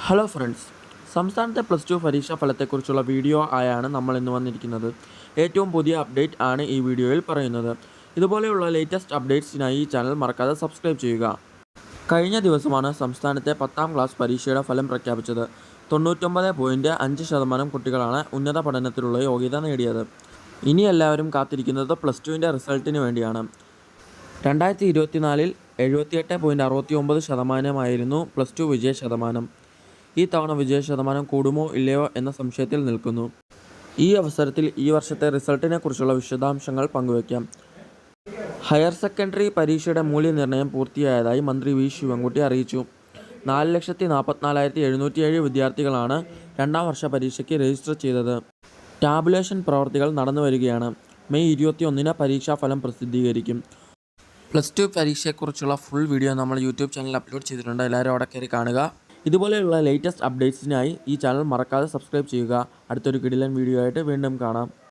Hello friends, സംസ്ഥാനത്തെ +2 പരീക്ഷാ ഫലത്തെക്കുറിച്ചുള്ള video ആയാണ് നമ്മൾ ഇന്ന് വന്നിരിക്കുന്നത്. ഏറ്റവും പുതിയ അപ്ഡേറ്റ് ആണ് ഈ വീഡിയോയിൽ പറയുന്നത്. ഇതുപോലെയുള്ള ലേറ്റസ്റ്റ് അപ്ഡേറ്റ്സിനായി ഈ ചാനൽ മറക്കാതെ സബ്സ്ക്രൈബ് ചെയ്യുക. കഴിഞ്ഞ ദിവസമാണ് സംസ്ഥാനത്തെ 10ാം ക്ലാസ് പരീക്ഷയുടെ ഫലം പ്രഖ്യാപിച്ചത്. 99.5% കുട്ടികളാണ് ഉന്നത പഠനത്തിലുള്ള യോഗ്യത നേടിയത്. ഇനി എല്ലാവരും കാത്തിരിക്കുന്നത് +2ൻ്റെ റിസൾട്ടിന് വേണ്ടിയാണ്. 2024-ൽ 78.69% +2 വിജയ ശതമാനം. ഈ തവണ വിജയ ശതമാനം കൂടുമോ ഇല്ലയോ എന്ന സംശയത്തിൽ നിൽക്കുന്നു. ഈ അവസരത്തിൽ ഈ വർഷത്തെ റിസൾട്ടിനെ കുറിച്ചുള്ള വിശദാംശങ്ങൾ പങ്കുവയ്ക്കാം. ഹയർ സെക്കൻഡറി പരീക്ഷയുടെ മൂല്യനിർണ്ണയം പൂർത്തിയായതായി മന്ത്രി വി ശിവൻകുട്ടി അറിയിച്ചു. 4,44,707 വിദ്യാർത്ഥികളാണ് 2ാം വർഷ പരീക്ഷയ്ക്ക് രജിസ്റ്റർ ചെയ്തത്. ടാബുലേഷൻ പ്രവൃത്തികൾ നടന്നുവരികയാണ്. മെയ് 21-ന് പരീക്ഷാഫലം പ്രസിദ്ധീകരിക്കും. +2 പരീക്ഷയെക്കുറിച്ചുള്ള ഫുൾ വീഡിയോ നമ്മൾ യൂട്യൂബ് ചാനലിൽ അപ്ലോഡ് ചെയ്തിട്ടുണ്ട്. എല്ലാവരും അവിടെ കയറി കാണുക. ഇതുപോലെയുള്ള ലേറ്റസ്റ്റ് അപ്ഡേറ്റ്സിനായി ഈ ചാനൽ മറക്കാതെ സബ്സ്ക്രൈബ് ചെയ്യുക. അടുത്തൊരു കിടിലൻ വീഡിയോ ആയിട്ട് വീണ്ടും കാണാം.